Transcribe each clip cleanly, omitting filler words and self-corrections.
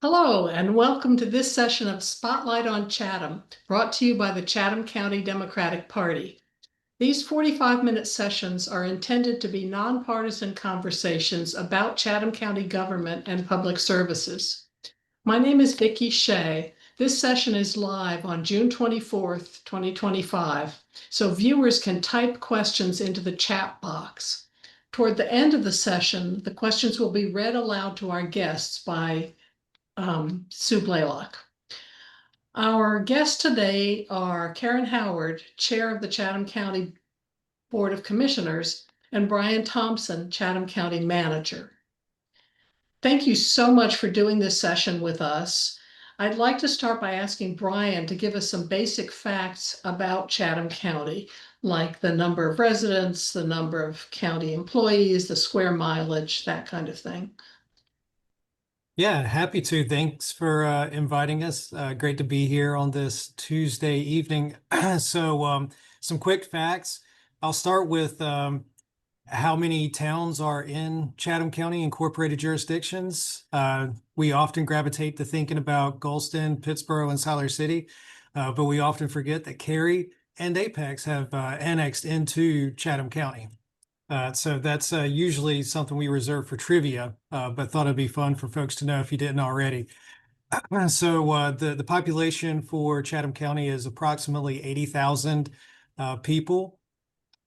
Hello, and welcome to this session of Spotlight on Chatham, brought to you by the Chatham County Democratic Party. These 45-minute sessions are intended to be nonpartisan conversations about Chatham County government and public services. My name is Vicki Shea. This session is live on June 24th, 2025, so viewers can type questions into the chat box. Toward the end of the session, the questions will be read aloud to our guests by Sue Blaylock. Our guests today are Karen Howard, Chair of the Chatham County Board of Commissioners, and Bryan Thompson, Chatham County Manager. Thank you so much for doing this session with us. I'd like to start by asking Bryan to give us some basic facts about Chatham County, like the number of residents, the number of county employees, the square mileage, that kind of thing. Yeah, happy to. Thanks for inviting us. Great to be here on this Tuesday evening. So, some quick facts. I'll start with how many towns are in Chatham County incorporated jurisdictions. We often gravitate to thinking about Gulfston, Pittsboro, and Siler City, but we often forget that Cary and Apex have annexed into Chatham County. So that's usually something we reserve for trivia, but thought it'd be fun for folks to know if you didn't already. So the population for Chatham County is approximately 80,000 people.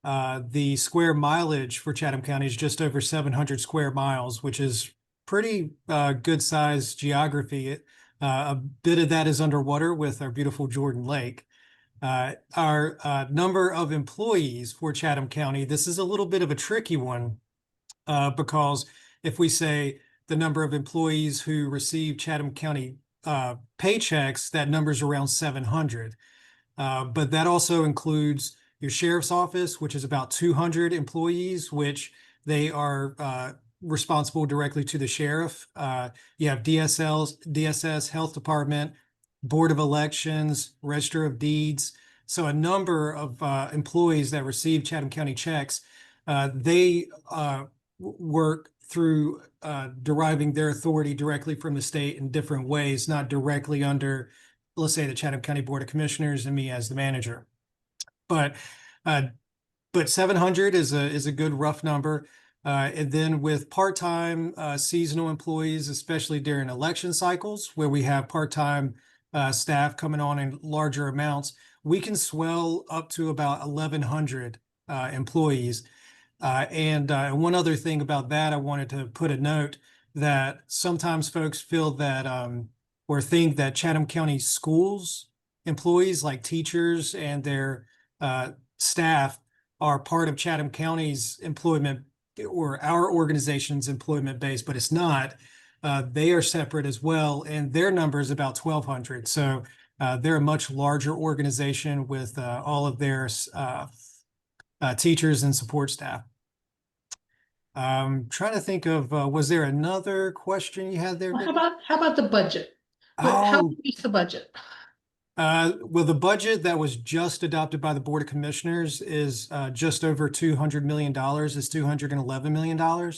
The square mileage for Chatham County is just over 700 square miles, which is pretty good size geography. A bit of that is underwater with our beautiful Jordan Lake. Our number of employees for Chatham County, this is a little bit of a tricky one because if we say the number of employees who receive Chatham County paychecks, that number's around 700. But that also includes your sheriff's office, which is about 200 employees, which they are responsible directly to the sheriff. You have DSS, Health Department, Board of Elections, Register of Deeds. So a number of employees that receive Chatham County checks, they work through deriving their authority directly from the state in different ways, not directly under, let's say, the Chatham County Board of Commissioners and me as the manager. But 700 is a good rough number. And then with part-time seasonal employees, especially during election cycles, where we have part-time staff coming on in larger amounts, we can swell up to about 1,100 employees. And one other thing about that, I wanted to put a note that sometimes folks feel that or think that Chatham County schools employees, like teachers and their staff, are part of Chatham County's employment or our organization's employment base, but it's not. They are separate as well, and their number is about 1,200. So they're a much larger organization with all of their teachers and support staff. Trying to think of, was there another question you had there, Well, Vicky? how about the budget? How big is the budget? Well, the budget that was just adopted by the Board of Commissioners is just over $200 million, is $211 million.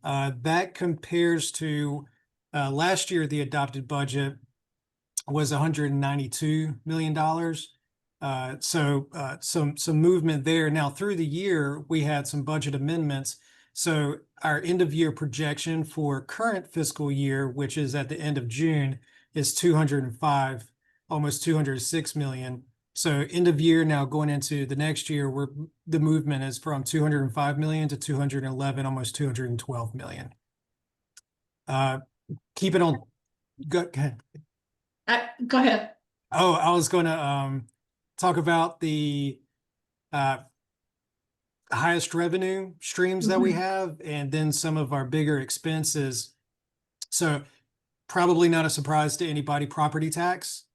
That compares to last year, the adopted budget was $192 million. So some movement there. Now, through the year, we had some budget amendments. So our end of year projection for current fiscal year, which is at the end of June, is 205, almost 206 million. So end of year now going into the next year, the movement is from 205 million to 211, almost 212 million. Keep it on. Go ahead. Go ahead. Oh, I was going to talk about the highest revenue streams that we have, and then some of our bigger expenses. So probably not a surprise to anybody, property tax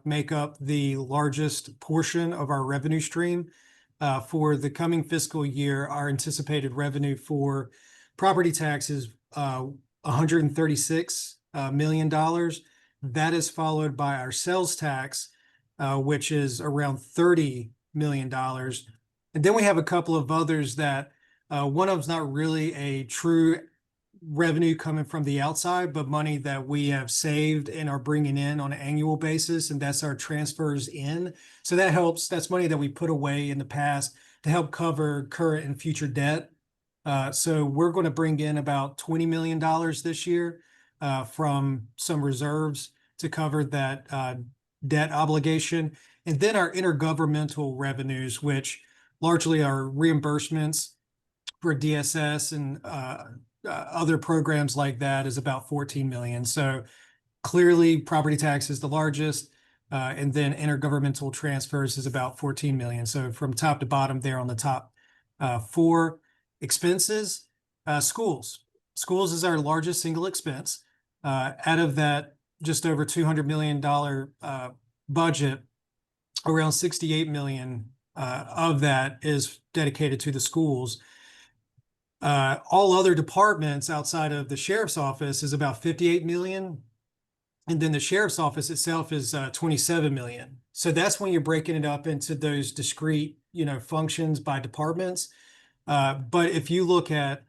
make up the largest portion of our revenue stream. For the coming fiscal year, our anticipated revenue for property tax is $136 million. That is followed by our sales tax, which is around $30 million. And then we have a couple of others that one of them's not really a true revenue coming from the outside, but money that we have saved and are bringing in on an annual basis, and that's our transfers in. So that helps. That's money that we put away in the past to help cover current and future debt. So we're going to bring in about $20 million this year from some reserves to cover that debt obligation. And then our intergovernmental revenues, which largely are reimbursements for DSS and other programs like that, is about 14 million. So clearly property tax is the largest, and then intergovernmental transfers is about 14 million. So from top to bottom there on the top four expenses, schools. Schools is our largest single expense. Out of that just over $200 million budget, around 68 million of that is dedicated to the schools. All other departments outside of the sheriff's office is about 58 million. And then the sheriff's office itself is 27 million. So that's when you're breaking it up into those discrete, functions by departments. But if you look at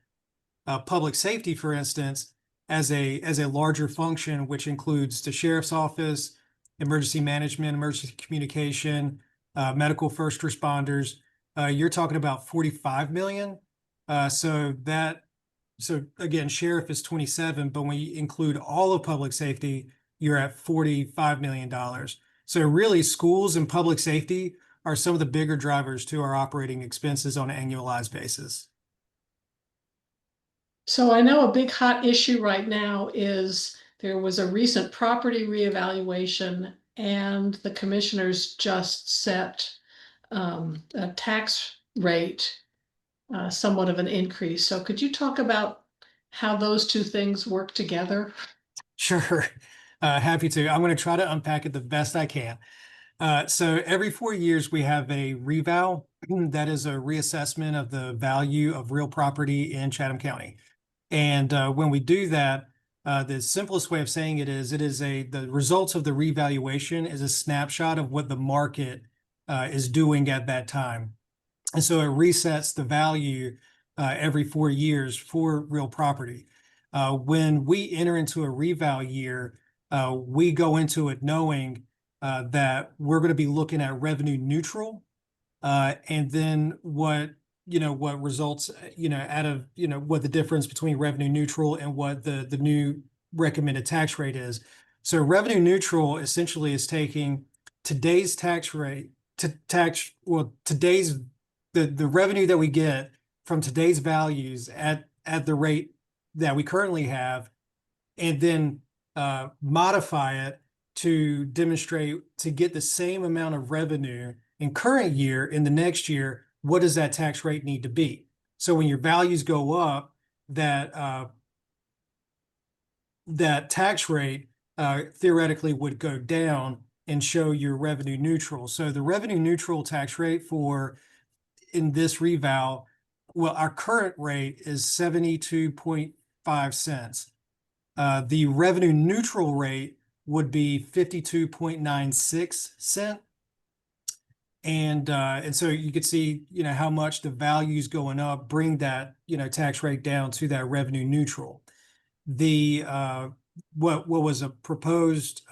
public safety, for instance, as a larger function, which includes the sheriff's office, emergency management, emergency communication, medical first responders, you're talking about 45 million. So again, sheriff is 27, but when you include all of public safety, you're at $45 million. So really, schools and public safety are some of the bigger drivers to our operating expenses on an annualized basis. So I know a big hot issue right now is there was a recent property reevaluation, and the commissioners just set a tax rate, somewhat of an increase. So could you talk about how those two things work together? Sure. Happy to. I'm going to try to unpack it the best I can. So every 4 years, we have a reval. That is a reassessment of the value of real property in Chatham County. And when we do that, the simplest way of saying it is the results of the revaluation is a snapshot of what the market is doing at that time. And so it resets the value every 4 years for real property. When we enter into a reval year, we go into it knowing that we're going to be looking at revenue neutral, and then what results, out of, what the difference between revenue neutral and what the new recommended tax rate is. So revenue neutral essentially is taking today's tax rate today's the revenue that we get from today's values at the rate that we currently have, and then modify it to demonstrate to get the same amount of revenue in current year in the next year. What does that tax rate need to be? So when your values go up, that tax rate theoretically would go down and show your revenue neutral. So the revenue neutral tax rate in this reval, well, our current rate is 72.5 cents. The revenue neutral rate would be 52.96 cents. And so you could see, how much the values going up bring that, tax rate down to that revenue neutral. The what was proposed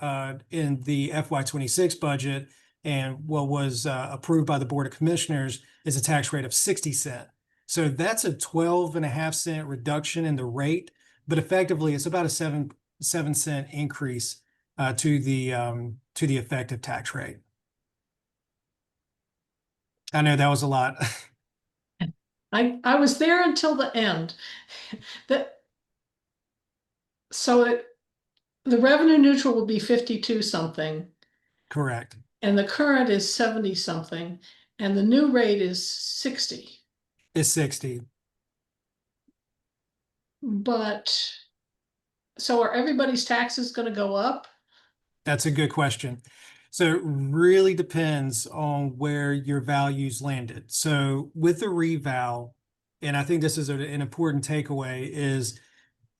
in the FY26 budget and what was approved by the Board of Commissioners is a tax rate of 60 cents. So that's a 12.5 cent reduction in the rate, but effectively it's about a 7 cent increase to the effective tax rate. I know that was a lot. I was there until the end. So the revenue neutral will be 52 something, Correct. and the current is 70 something, and the new rate is 60. It's 60. But so are everybody's taxes going to go up? That's a good question. So it really depends on where your values landed. So with the reval, and I think this is an important takeaway, is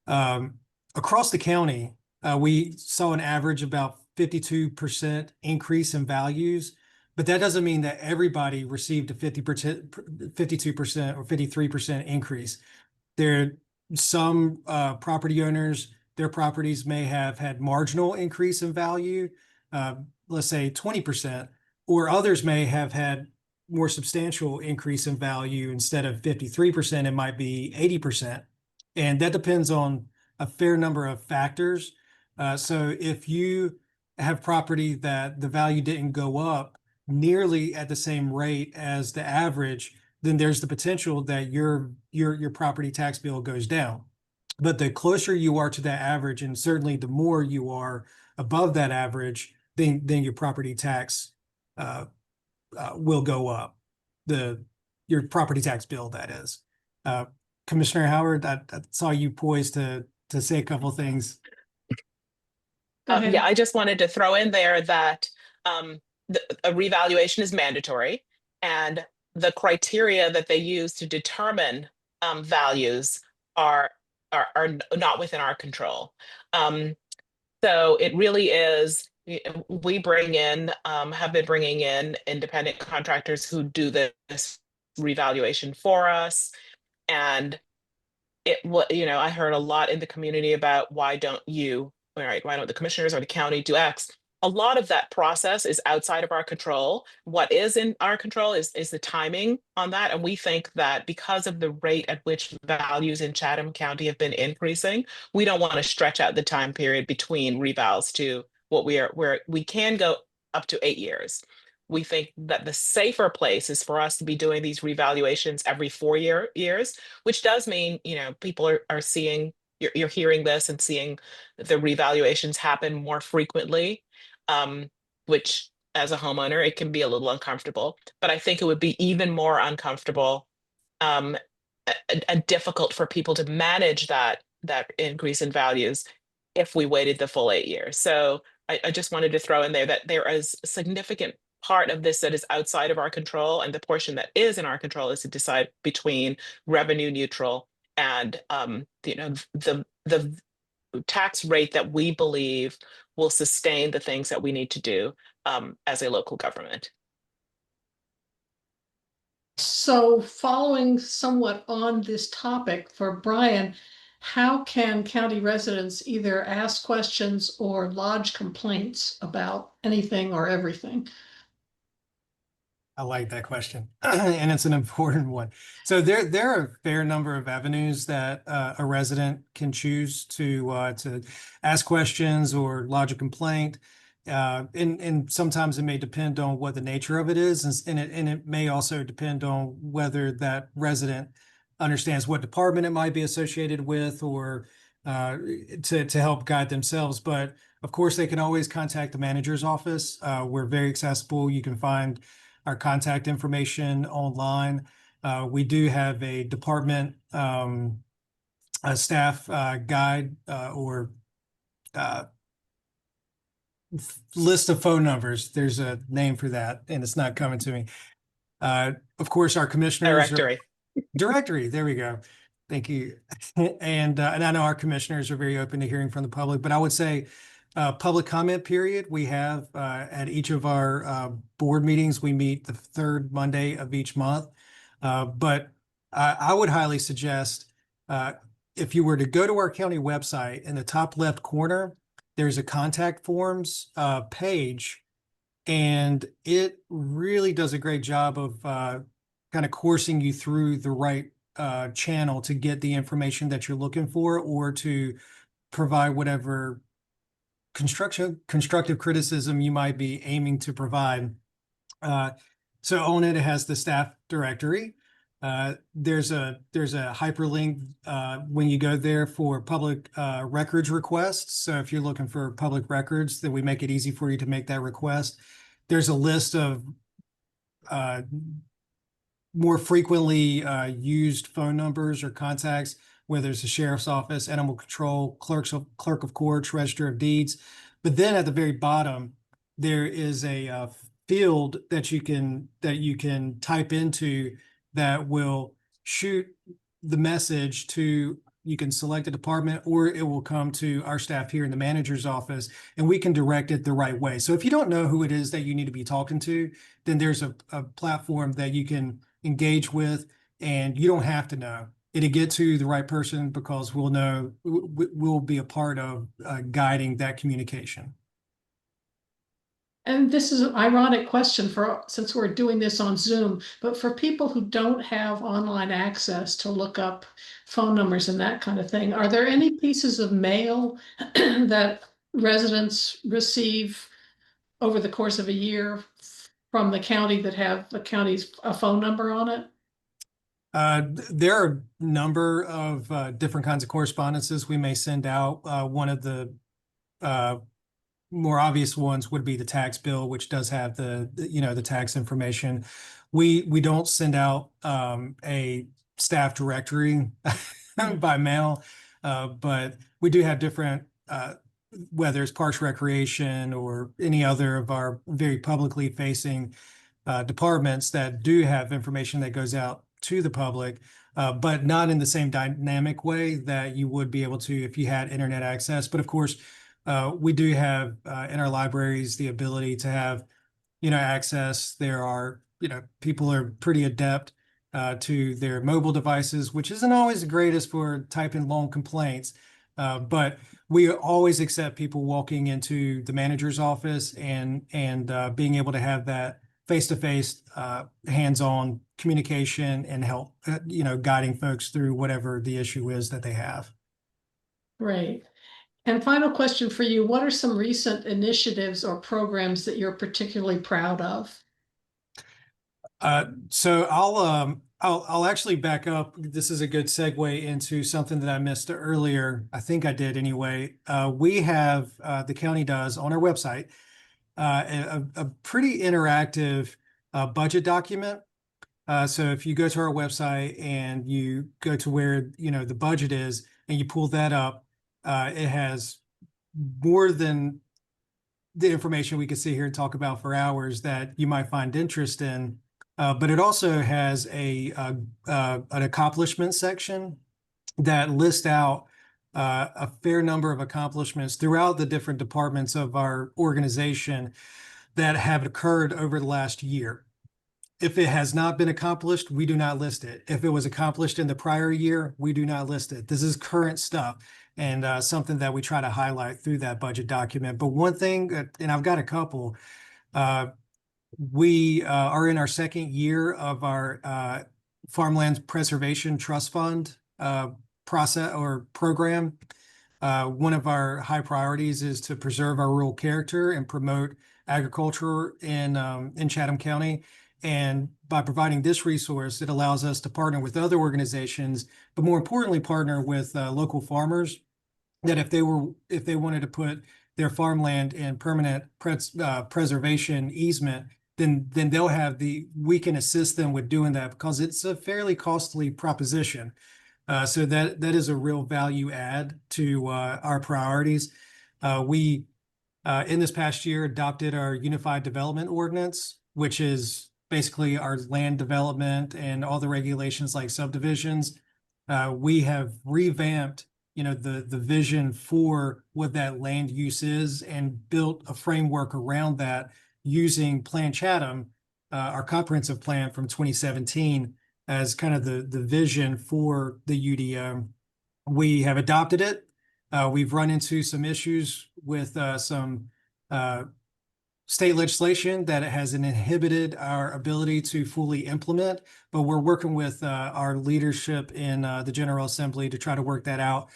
across the county, we saw an average about 52% increase in values, but that doesn't mean that everybody received a 52% or 53% increase. There some property owners, their properties may have had marginal increase in value, uh, let's say 20%, or others may have had more substantial increase in value. Instead of 53%, it might be 80%. And that depends on a fair number of factors. So if you have property that the value didn't go up nearly at the same rate as the average, then there's the potential that your property tax bill goes down. But the closer you are to that average, and certainly the more you are above that average, then your property tax uh, will go up. Your property tax bill, that is. Uh, Commissioner Howard, I saw you poised to say a couple things. Go Yeah, ahead. I just wanted to throw in there that a revaluation is mandatory, and the criteria that they use to determine values are, are not within our control. So it really is. We bring in, have been bringing in independent contractors who do this revaluation for us, and I heard a lot in the community about why don't the commissioners or the county do X? A lot of that process is outside of our control. What is in our control is the timing on that. And we think that because of the rate at which values in Chatham County have been increasing, we don't want to stretch out the time period between revals to where we can go up to 8 years. We think that the safer place is for us to be doing these revaluations every 4 years, which does mean, people are seeing, you're hearing this and seeing the revaluations happen more frequently, which as a homeowner, it can be a little uncomfortable. But I think it would be even more uncomfortable and difficult for people to manage that increase in values if we waited the full 8 years. So I just wanted to throw in there that there is a significant part of this that is outside of our control, and the portion that is in our control is to decide between revenue neutral and the tax rate that we believe will sustain the things that we need to do as a local government. So following somewhat on this topic for Bryan, how can county residents either ask questions or lodge complaints about anything or everything? I like that question, and it's an important one. So there are a fair number of avenues that a resident can choose to ask questions or lodge a complaint. And sometimes it may depend on what the nature of it is, and it may also depend on whether that resident understands what department it might be associated with, or to help guide themselves. But of course, they can always contact the manager's office. We're very accessible. You can find our contact information online. We do have a department a staff guide or list of phone numbers. There's a name for that, and it's not coming to me. Of course, our commissioners directory. There we go. Thank you. And I know our commissioners are very open to hearing from the public, but I would say public comment period we have at each of our board meetings. We meet the third Monday of each month. But I would highly suggest if you were to go to our county website, in the top left corner, there's a contact forms page, and it really does a great job of kind of coursing you through the right channel to get the information that you're looking for, or to provide whatever constructive criticism you might be aiming to provide. So on it, it has the staff directory. There's a hyperlink when you go there for public records requests. So if you're looking for public records, then we make it easy for you to make that request. There's a list of more frequently used phone numbers or contacts, whether it's the sheriff's office, animal control, clerk of courts, register of deeds. But then at the very bottom, there is a field that you can type into that will shoot the message to. You can select a department, or it will come to our staff here in the manager's office, and we can direct it the right way. So if you don't know who it is that you need to be talking to, then there's a platform that you can engage with, and you don't have to know. it'll get to the right person because we'll know we'll be a part of guiding that communication. And this is an ironic question for, since we're doing this on Zoom, but for people who don't have online access to look up phone numbers and that kind of thing, are there any pieces of mail that residents receive over the course of a year from the county that have the county's a phone number on it? There are a number of different kinds of correspondences we may send out. One of the more obvious ones would be the tax bill, which does have the tax information. We don't send out a staff directory by mail, but we do have different whether it's Parks Recreation or any other of our very publicly facing departments that do have information that goes out to the public, but not in the same dynamic way that you would be able to if you had internet access. But of course, we do have in our libraries the ability to have, access. There are, people are pretty adept to their mobile devices, which isn't always the greatest for typing long complaints. But we always accept people walking into the manager's office and being able to have that face-to-face, hands-on communication and help, guiding folks through whatever the issue is that they have. Right. And final question for you, what are some recent initiatives or programs that you're particularly proud of? So I'll actually back up. This is a good segue into something that I missed earlier. I think I did anyway. We have the county does on our website a pretty interactive budget document. So if you go to our website and you go to where the budget is and you pull that up, it has more than the information we could sit here and talk about for hours that you might find interest in. But it also has an accomplishment section that lists out a fair number of accomplishments throughout the different departments of our organization that have occurred over the last year. If it has not been accomplished, we do not list it. If it was accomplished in the prior year, we do not list it. This is current stuff and something that we try to highlight through that budget document. But one thing, and I've got a couple, we are in our second year of our Farmland Preservation Trust Fund process or program. One of our high priorities is to preserve our rural character and promote agriculture in Chatham County. And by providing this resource, it allows us to partner with other organizations, but more importantly, partner with local farmers that if they wanted to put their farmland in permanent preservation easement, then we can assist them with doing that because it's a fairly costly proposition. So that is a real value add to our priorities. We in this past year adopted our Unified Development Ordinance, which is basically our land development and all the regulations like subdivisions. We have revamped, the vision for what that land use is and built a framework around that using Plan Chatham, our comprehensive plan from 2017 as kind of the vision for the UDO. We have adopted it. We've run into some issues with some state legislation that has inhibited our ability to fully implement, but we're working with our leadership in the General Assembly to try to work that out.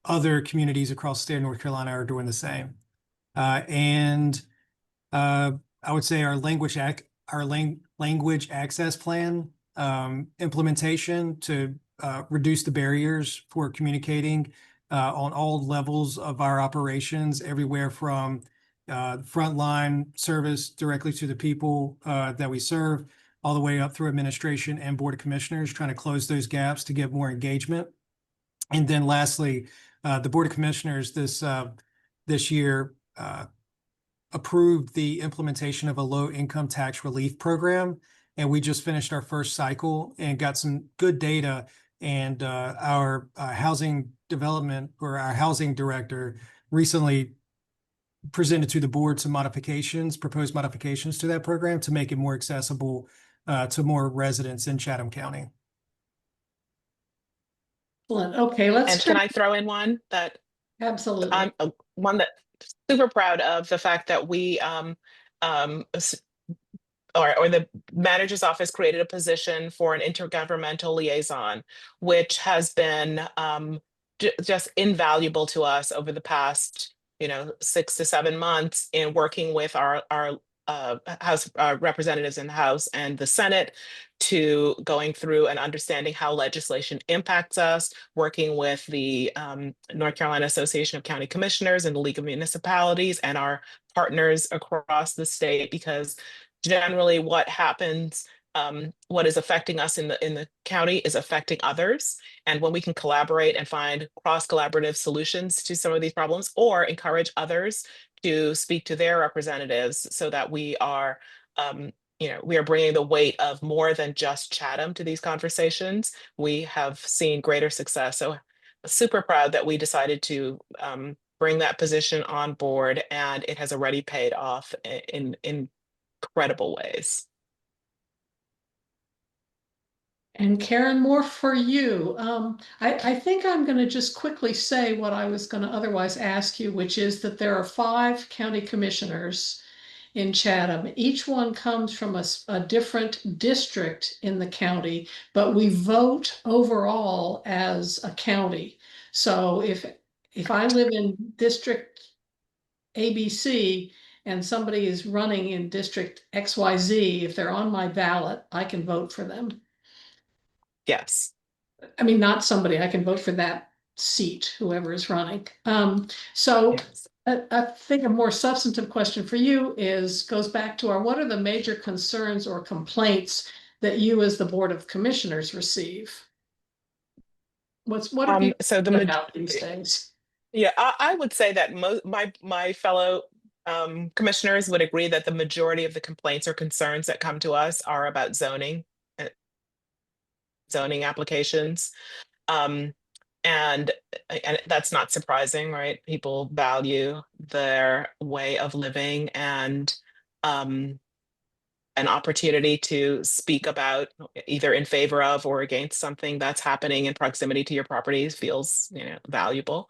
Other communities across the state of North Carolina are doing the same. And I would say our language access plan implementation to reduce the barriers for communicating on all levels of our operations, everywhere from frontline service directly to the people that we serve, all the way up through administration and board of commissioners, trying to close those gaps to get more engagement. And then lastly, the board of commissioners this year approved the implementation of a low income tax relief program. And we just finished our first cycle and got some good data. And our housing development or our housing director recently presented to the board some proposed modifications to that program to make it more accessible to more residents in Chatham County. Okay, let's And can turn. I throw in one that Absolutely. I'm one that super proud of the fact that we um, or the manager's office created a position for an intergovernmental liaison, which has been just invaluable to us over the past, 6 to 7 months in working with our House representatives in the House and the Senate to going through and understanding how legislation impacts us, working with the North Carolina Association of County Commissioners and the League of Municipalities and our partners across the state, because generally what happens, what is affecting us in the county is affecting others. And when we can collaborate and find cross collaborative solutions to some of these problems, or encourage others to speak to their representatives, so that we are we are bringing the weight of more than just Chatham to these conversations, we have seen greater success. So super proud that we decided to bring that position on board, and it has already paid off in incredible ways. And Karen, more for you. I think I'm going to just quickly say what I was going to otherwise ask you, which is that there are 5 county commissioners in Chatham. Each one comes from a different district in the county, but we vote overall as a county. So if I live in District ABC and somebody is running in District XYZ, if they're on my ballot, I can vote for them. Yes. I mean, not somebody, I can vote for that seat, whoever is running. So Yes. I think a more substantive question for you goes back to what are the major concerns or complaints that you as the Board of Commissioners receive? What are people So about these days? yeah, I would say that my fellow commissioners would agree that the majority of the complaints or concerns that come to us are about uh, zoning applications. Um, and that's not surprising, right? People value their way of living, and um, an opportunity to speak about, either in favor of or against something that's happening in proximity to your property, feels valuable.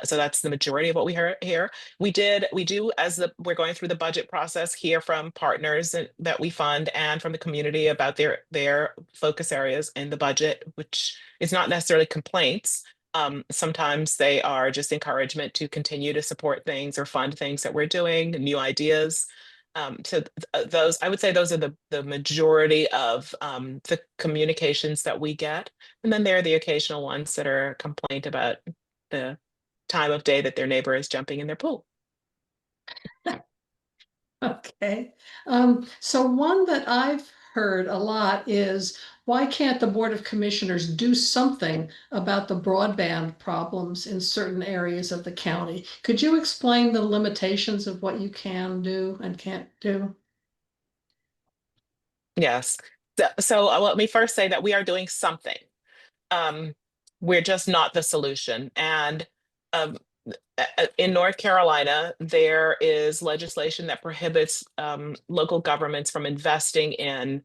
So that's the majority of what we hear here. We do, as we're going through the budget process, hear from partners that we fund and from the community about their focus areas in the budget, which is not necessarily complaints. Sometimes they are just encouragement to continue to support things or fund things that we're doing, new ideas. Those, I would say, those are the majority of the communications that we get. And then there are the occasional ones that are complaint about the time of day that their neighbor is jumping in their pool. Okay. So one that I've heard a lot is, why can't the Board of Commissioners do something about the broadband problems in certain areas of the county? Could you explain the limitations of what you can do and can't do? Yes. So let me first say that we are doing something. Um, we're just not the solution. And um, in North Carolina, there is legislation that prohibits local governments from investing in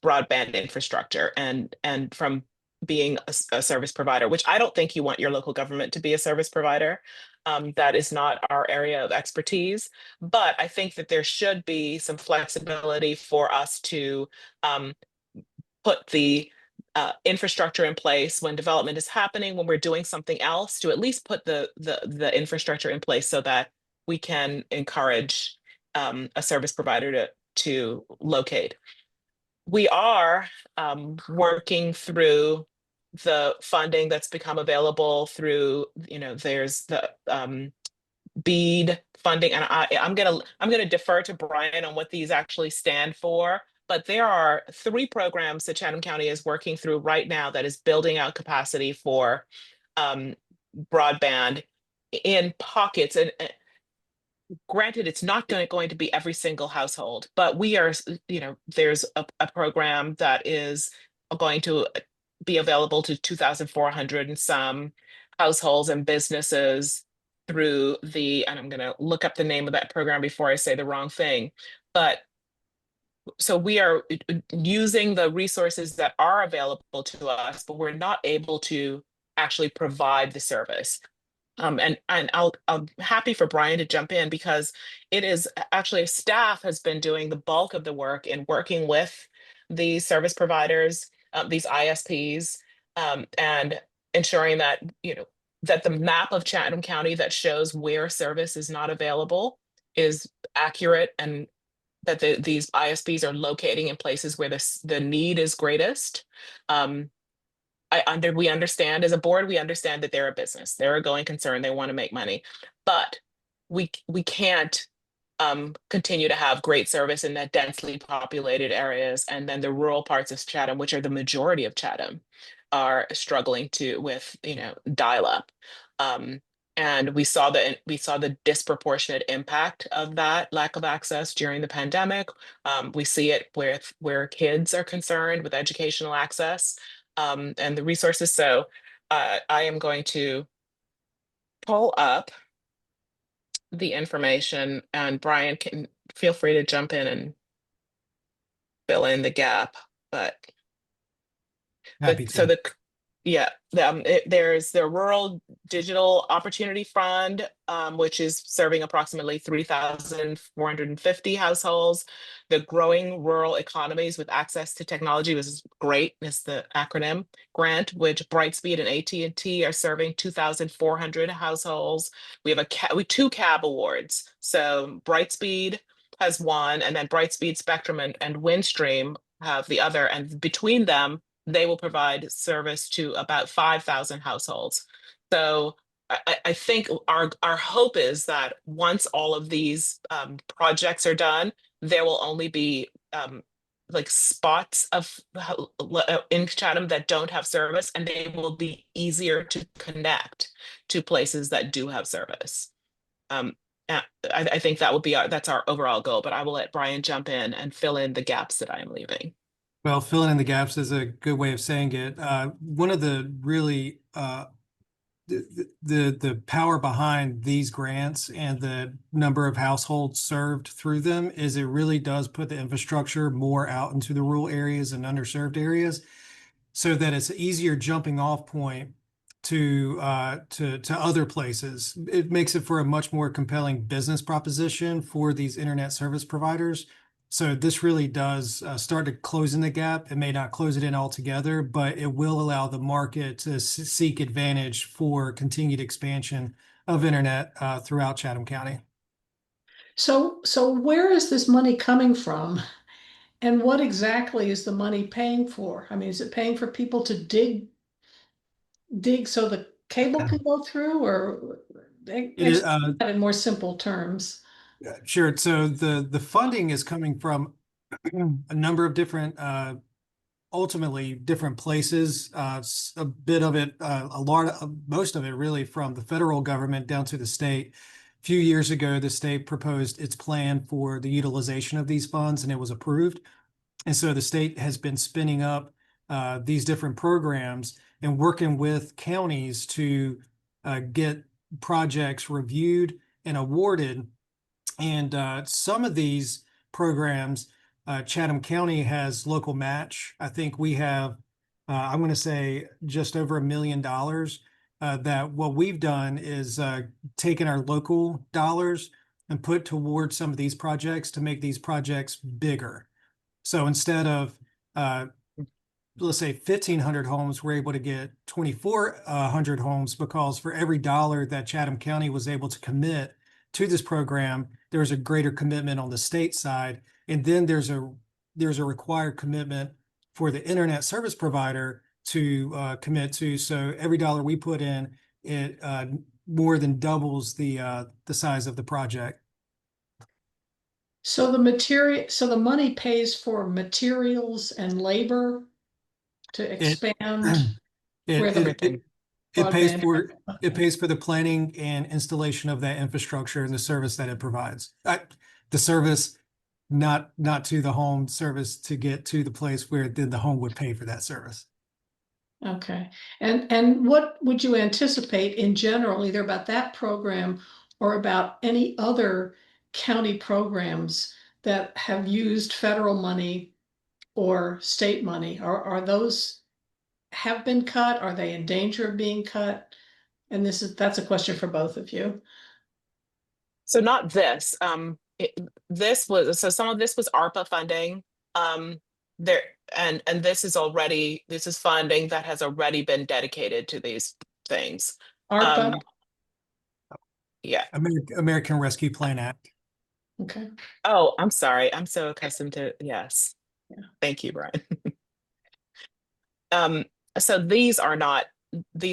broadband infrastructure and from being a service provider, which I don't think you want your local government to be a service provider. That is not our area of expertise. But I think that there should be some flexibility for us to um, put the infrastructure in place when development is happening, when we're doing something else, to at least put the infrastructure in place so that we can encourage a service provider to locate. We are working through the funding that's become available through, there's the BEAD funding, and I'm gonna defer to Bryan on what these actually stand for. But there are 3 programs that Chatham County is working through right now that is building out capacity for um, broadband in pockets. And granted, it's not going to be every single household, but we are, there's a program that is going to be available to 2,400 and some households and businesses through and I'm going to look up the name of that program before I say the wrong thing. But so we are using the resources that are available to us, but we're not able to actually provide the service. And I'm happy for Bryan to jump in, because it is actually staff has been doing the bulk of the work in working with the service providers, these ISPs, and ensuring that, that the map of Chatham County that shows where service is not available is accurate, and that these ISPs are locating in places where the need is greatest. Um, we understand as a board, we understand that they're a business, they're a going concern, they want to make money, but we can't continue to have great service in the densely populated areas, and then the rural parts of Chatham, which are the majority of Chatham, are struggling with dial-up. And we saw the disproportionate impact of that lack of access during the pandemic. We see it with where kids are concerned with educational access, and the resources. So I am going to pull up the information, and Bryan can feel free to jump in and fill in the gap. But Happy so to. yeah, there's the Rural Digital Opportunity Fund, which is serving approximately 3,450 households. The Growing Rural Economies with Access to Technology, was great, is the acronym grant, which Brightspeed and AT&T are serving 2,400 households. We have two CAB awards. So Brightspeed has one, and then Brightspeed Spectrum and Windstream have the other, and between them, they will provide service to about 5,000 households. So I think our hope is that once all of these projects are done, there will only be like spots of in Chatham that don't have service, and they will be easier to connect to places that do have service. I think that would be that's our overall goal, but I will let Bryan jump in and fill in the gaps that I am leaving. Well, filling in the gaps is a good way of saying it. One of the really the power behind these grants and the number of households served through them is it really does put the infrastructure more out into the rural areas and underserved areas, so that it's an easier jumping off point to other places. It makes it for a much more compelling business proposition for these internet service providers. So this really does start to close in the gap. It may not close it in altogether, but it will allow the market to seek advantage for continued expansion of internet throughout Chatham County. So where is this money coming from? And what exactly is the money paying for? I mean, is it paying for people to dig so the cable can go through, or It, explain that in more simple terms? sure. So the funding is coming from a number of different ultimately different places. A bit of it, most of it really from the federal government down to the state. A few years ago, the state proposed its plan for the utilization of these funds, and it was approved. And so the state has been spinning up these different programs and working with counties to get projects reviewed and awarded. And some of these programs, Chatham County has local match. I think we have, I'm going to say just over $1 million. That what we've done is taken our local dollars and put towards some of these projects to make these projects bigger. So instead of, let's say 1,500 homes, we're able to get 2,400 homes, because for every dollar that Chatham County was able to commit to this program, there's a greater commitment on the state side. And then there's a required commitment for the internet service provider to commit to. So every dollar we put in, it more than doubles the size of the project. So the money pays for materials and labor to expand where the Everything. It pays broadband. for it pays for the planning and installation of that infrastructure and the service that it provides. The service, not to the home, service to get to the place where then the home would pay for that service. Okay. And what would you anticipate in general, either about that program or about any other county programs that have used federal money or state money? Are those have been cut? Are they in danger of being cut? And that's a question for both of you. So not this. This was so some of this was ARPA funding. There and this is funding that has already been dedicated to these things. ARPA? Yeah. American Rescue Plan Act. Okay. Oh, I'm sorry. I'm so accustomed to yes. Yeah. Thank you, Bryan. So these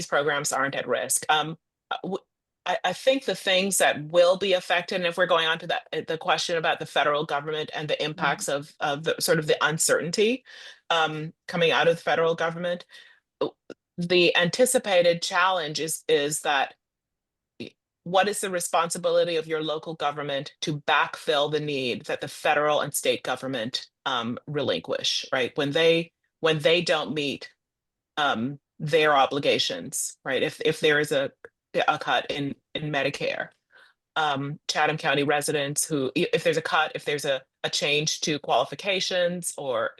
programs aren't at risk. I think the things that will be affected, and if we're going on to the question about the federal government and the impacts of the sort of the uncertainty coming out of the federal government, the anticipated challenge is that what is the responsibility of your local government to backfill the need that the federal and state government relinquish, right? When they don't meet their obligations, right? If there is a cut in Medicare, Chatham County residents if there's a cut, if there's a change to qualifications, or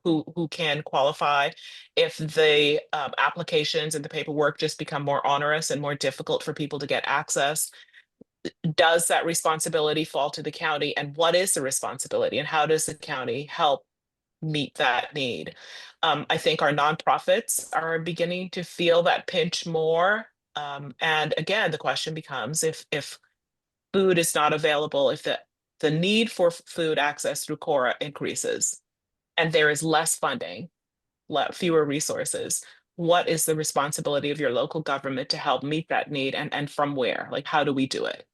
who can qualify, if the applications and the paperwork just become more onerous and more difficult for people to get access, does that responsibility fall to the county? And what is the responsibility? And how does the county help meet that need? I think our nonprofits are beginning to feel that pinch more. And again, the question becomes if food is not available, if the need for food access through CORA increases and there is less funding, fewer resources, what is the responsibility of your local government to help meet that need, and from where? Like, how do we do it?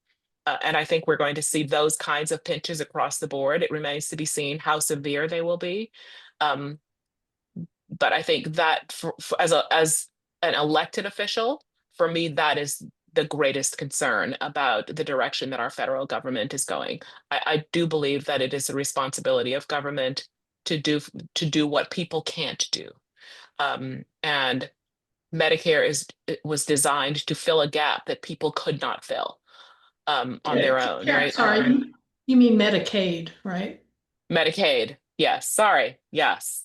And I think we're going to see those kinds of pinches across the board. It remains to be seen how severe they will be. But I think that as an elected official, for me, that is the greatest concern about the direction that our federal government is going. I do believe that it is the responsibility of government to do what people can't do. And Medicare was designed to fill a gap that people could not fill on their own, right? Sorry, you mean Medicaid, right? Medicaid, yes. Sorry, yes.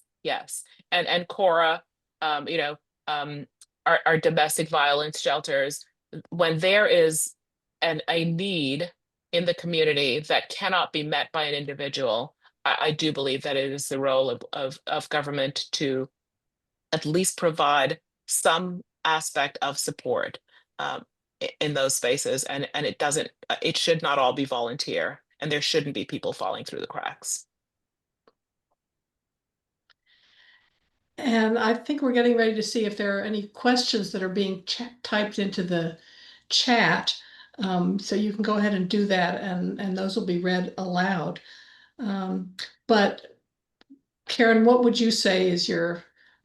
And CORA, our domestic violence shelters, when there is a need in the community that cannot be met by an individual, I do believe that it is the role of government to at least provide some aspect of support in those spaces. And it should not all be volunteer, and there shouldn't be people falling through the cracks. And I think we're getting ready to see if there are any questions that are being typed into the chat. So you can go ahead and do that, and those will be read aloud. But Karen, what would you say is your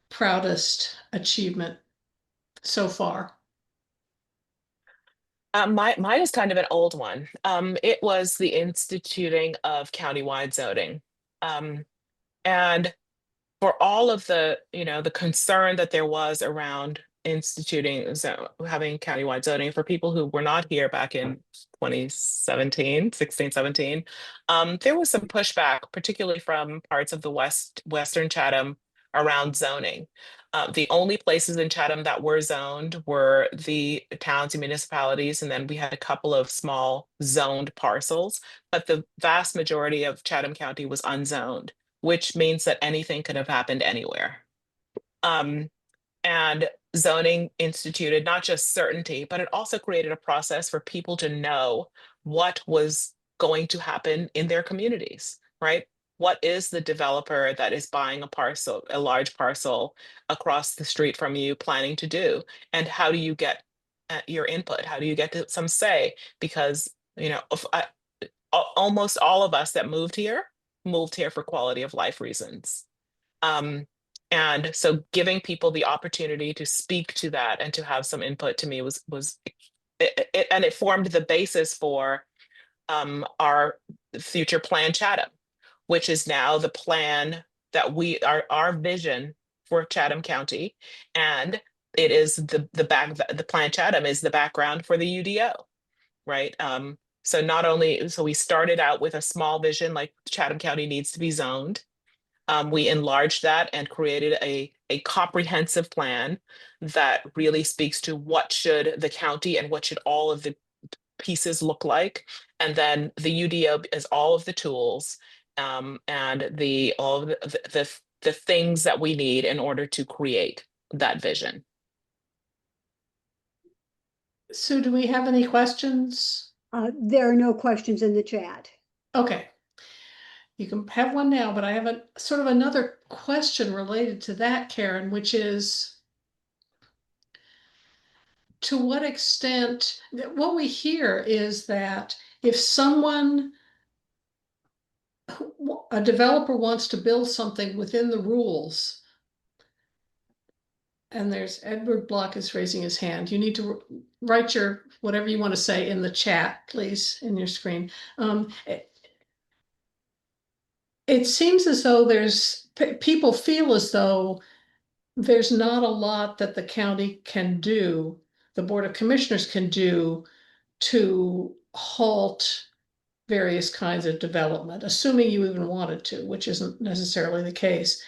proudest achievement so far? Mine is kind of an old one. It was the instituting of countywide zoning. And for all of the concern that there was around having countywide zoning, for people who were not here back in 2017, 16, 17, there was some pushback, particularly from parts of the Western Chatham around zoning. The only places in Chatham that were zoned were the towns and municipalities, and then we had a couple of small zoned parcels, but the vast majority of Chatham County was unzoned, which means that anything could have happened anywhere. And zoning instituted not just certainty, but it also created a process for people to know what was going to happen in their communities, right? What is the developer that is buying a large parcel across the street from you planning to do? And how do you get your input? How do you get some say? Because, almost all of us that moved here for quality of life reasons. And so giving people the opportunity to speak to that and to have some input, to me was and it formed the basis for our future plan Chatham, which is now the plan that our vision for Chatham County. And it is the plan Chatham is the background for the UDO, right? So we started out with a small vision, like Chatham County needs to be zoned. We enlarged that and created a a comprehensive plan that really speaks to what should the county and what should all of the pieces look like. And then the UDO is all of the tools, and all of the things that we need in order to create that vision. Sue, do we have any questions? There are no questions in the chat. Okay. You can have one now, but I have a sort of another question related to that, Karen, which is, to what extent, what we hear is that if a developer wants to build something within the rules, and there's Edward Block is raising his hand. You need to write your whatever you want to say in the chat, please, in your screen. It seems as though people feel as though there's not a lot that the county can do, the Board of Commissioners can do to halt various kinds of development, assuming you even wanted to, which isn't necessarily the case.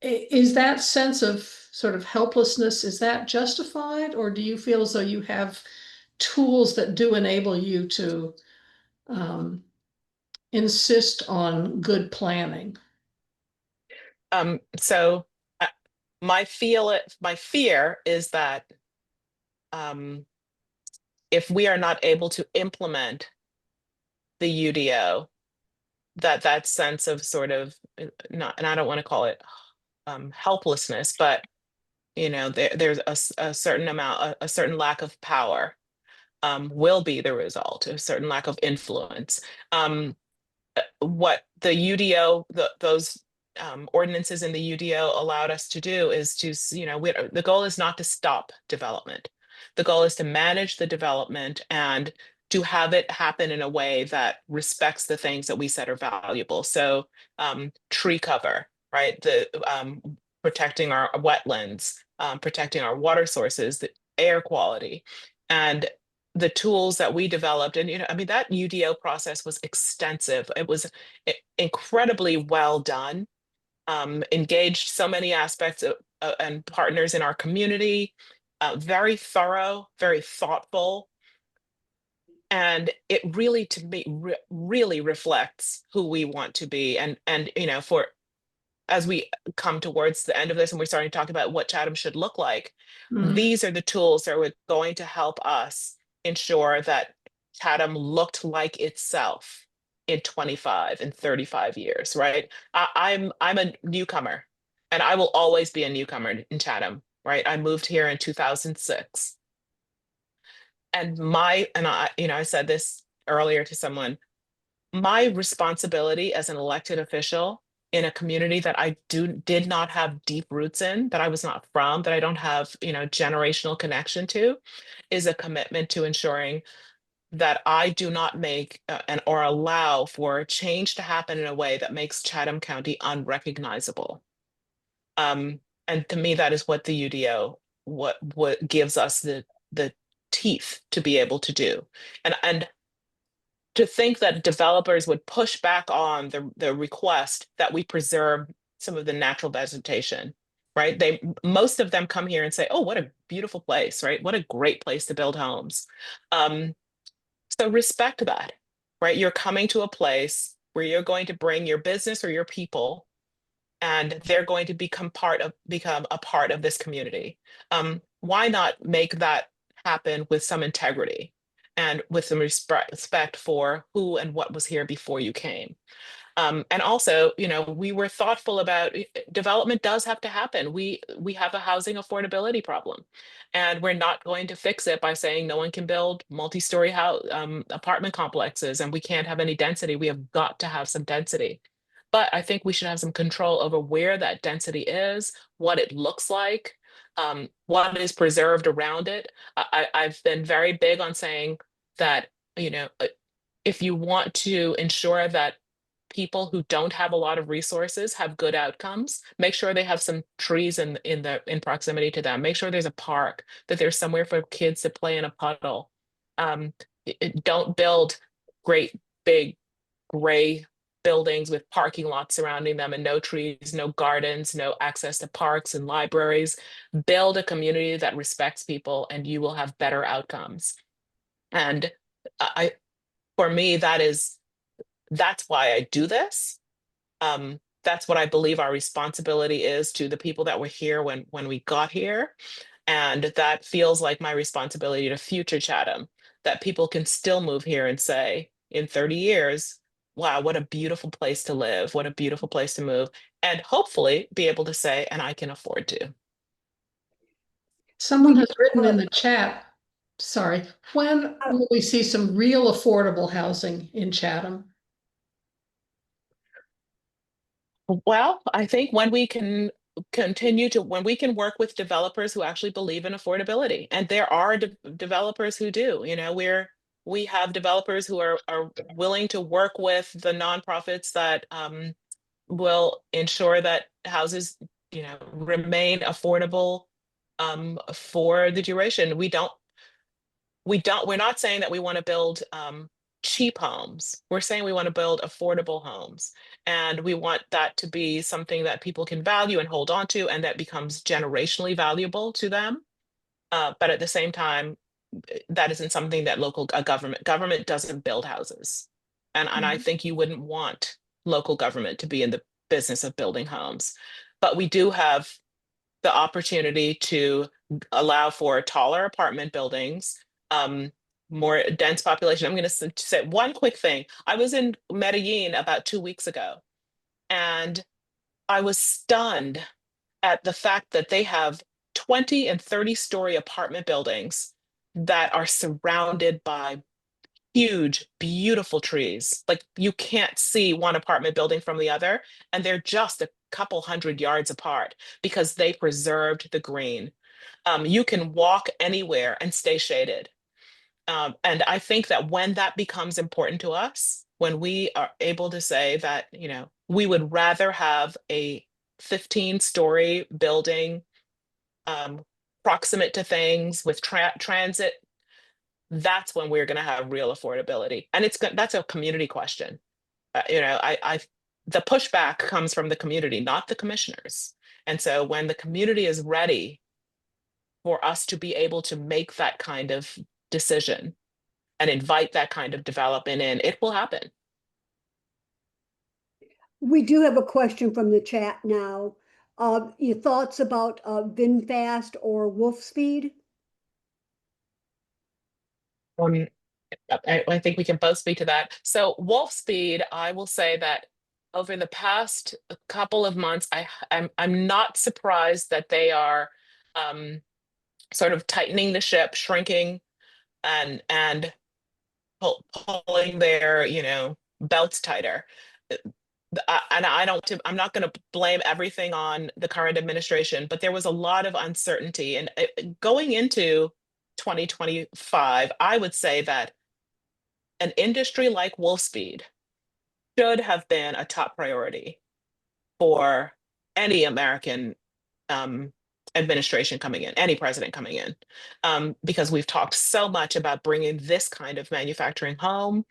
Is that sense of sort of helplessness, is that justified, or do you feel as though you have tools that do enable you to insist on good planning? So my fear is that if we are not able to implement the UDO, that sense of sort of not, and I don't want to call it helplessness, but there's a certain amount, a certain lack of power will be the result, a certain lack of influence. What the UDO, those ordinances in the UDO allowed us to do is to, the goal is not to stop development. The goal is to manage the development and to have it happen in a way that respects the things that we said are valuable. So tree cover, right? Protecting our wetlands, protecting our water sources, the air quality, and the tools that we developed. And, that UDO process was extensive. It was incredibly well done, engaged so many aspects and partners in our community, very thorough, very thoughtful. And it really, to me, really reflects who we want to be. And as we come towards the end of this and we're starting to talk about what Chatham should look like, these are the tools that are going to help us ensure that Chatham looked like itself in 25 and 35 years, right? I'm a newcomer, and I will always be a newcomer in Chatham, right? I moved here in 2006. And I said this earlier to someone, my responsibility as an elected official in a community that I did not have deep roots in, that I was not from, that I don't have, generational connection to, is a commitment to ensuring that I do not make or allow for change to happen in a way that makes Chatham County unrecognizable. And to me, that is what the UDO, what gives us the teeth to be able to do. And to think that developers would push back on the request that we preserve some of the natural vegetation, right? Most of them come here and say, oh, what a beautiful place, right? What a great place to build homes. So respect that, right? You're coming to a place where you're going to bring your business or your people, and they're going to become a part of this community. Why not make that happen with some integrity and with some respect for who and what was here before you came? And also, we were thoughtful about development does have to happen. We have a housing affordability problem, and we're not going to fix it by saying no one can build multi-story apartment complexes and we can't have any density. We have got to have some density. But I think we should have some control over where that density is, what it looks like, what is preserved around it. I've been very big on saying that, if you want to ensure that people who don't have a lot of resources have good outcomes, make sure they have some trees in proximity to them. Make sure there's a park, that there's somewhere for kids to play in a puddle. Don't build great big gray buildings with parking lots surrounding them and no trees, no gardens, no access to parks and libraries. Build a community that respects people and you will have better outcomes. And for me, that's why I do this. That's what I believe our responsibility is to the people that were here when we got here. And that feels like my responsibility to future Chatham, that people can still move here and say in 30 years, wow, what a beautiful place to live, what a beautiful place to move, and hopefully be able to say, and I can afford to. Someone has written in the chat, sorry, when will we see some real affordable housing in Chatham? Well, I think when we can when we can work with developers who actually believe in affordability, and there are developers who do, we have developers who are willing to work with the nonprofits that will ensure that houses, remain affordable for the duration. We're not saying that we want to build cheap homes. We're saying we want to build affordable homes. And we want that to be something that people can value and hold on to, and that becomes generationally valuable to them. But at the same time, that isn't something that government doesn't build houses. And I think you wouldn't want local government to be in the business of building homes. But we do have the opportunity to allow for taller apartment buildings, more dense population. I'm going to say one quick thing. I was in Medellin about 2 weeks ago, and I was stunned at the fact that they have 20 and 30-story apartment buildings that are surrounded by huge, beautiful trees. Like you can't see one apartment building from the other, and they're just a couple hundred yards apart because they preserved the green. You can walk anywhere and stay shaded. And I think that when that becomes important to us, when we are able to say that, we would rather have a 15-story building proximate to things with transit, that's when we're going to have real affordability. And that's a community question. The pushback comes from the community, not the commissioners. And so when the community is ready for us to be able to make that kind of decision and invite that kind of development in, it will happen. We do have a question from the chat now. Your thoughts about VinFast or Wolf Speed? I think we can both speak to that. So Wolf Speed, I will say that over the past couple of months, I'm not surprised that they are sort of tightening the ship, shrinking, and pulling their belts tighter. And I'm not going to blame everything on the current administration, but there was a lot of uncertainty, and going into 2025, I would say that an industry like Wolfspeed should have been a top priority for any American administration coming in, any president coming in, because we've talked so much about bringing this kind of manufacturing home,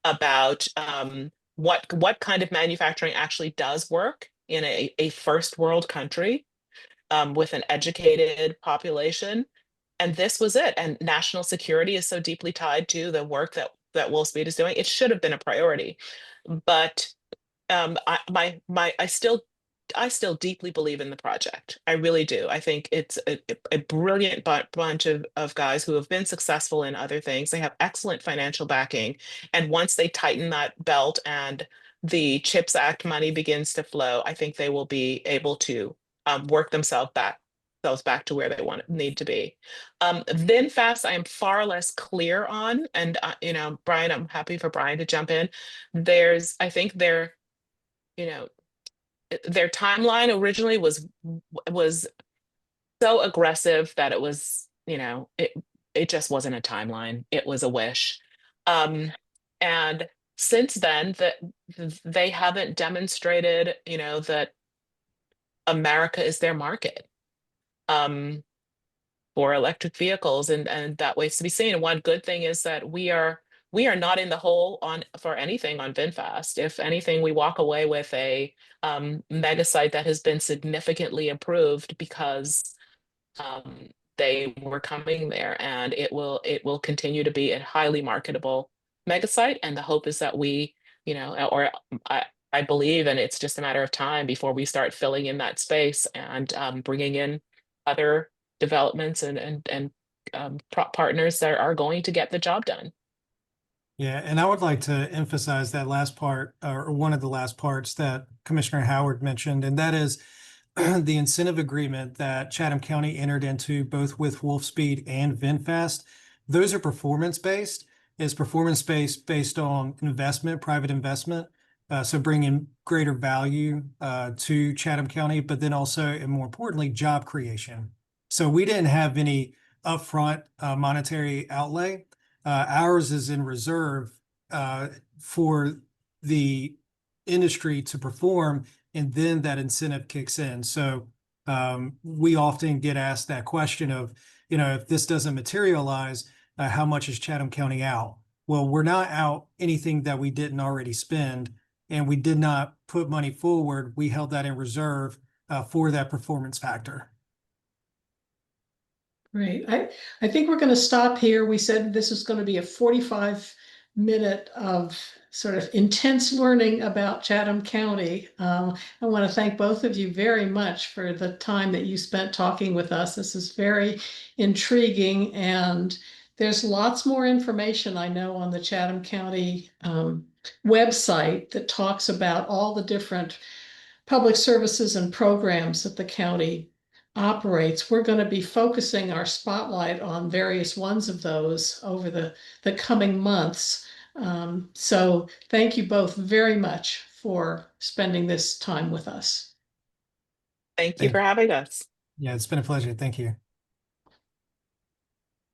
about what kind of manufacturing actually does work in a first world country with an educated population. And this was it. And national security is so deeply tied to the work that Wolfspeed is doing. It should have been a priority. But I still deeply believe in the project. I really do. I think it's a brilliant bunch of guys who have been successful in other things. They have excellent financial backing. And once they tighten that belt and the CHIPS Act money begins to flow, I think they will be able to work themselves back to where they need to be. VinFast, I am far less clear on, and Bryan, I'm happy for Bryan to jump in. I think their timeline originally was so aggressive that it was, it just wasn't a timeline. It was a wish. And since then, that they haven't demonstrated, that America is their market for electric vehicles, and that waits to be seen. One good thing is that we are we are not in the hole for anything on VinFast. If anything, we walk away with a mega site that has been significantly improved because they were coming there, and it will continue to be a highly marketable mega site. And the hope is that we, or I believe, and it's just a matter of time before we start filling in that space and bringing in other developments and partners that are going to get the job done. Yeah, and I would like to emphasize that last part, or one of the last parts that Commissioner Howard mentioned, and that is the incentive agreement that Chatham County entered into both with Wolfspeed and VinFast. Those are performance-based. It's performance-based based on investment, private investment, so bringing greater value to Chatham County, but then also, and more importantly, job creation. So we didn't have any upfront monetary outlay. Ours is in reserve for the industry to perform, and then that incentive kicks in. So we often get asked that question of, if this doesn't materialize, how much is Chatham County out? Well, we're not out anything that we didn't already spend, and we did not put money forward. We held that in reserve for that performance factor. Great. I think we're going to stop here. We said this is going to be a 45-minute of sort of intense learning about Chatham County. I want to thank both of you very much for the time that you spent talking with us. This is very intriguing, and there's lots more information I know on the Chatham County website that talks about all the different public services and programs that the county operates. We're going to be focusing our spotlight on various ones of those over the coming months. So thank you both very much for spending this time with us. Thank you for having us. Yeah, it's been a pleasure. Thank you.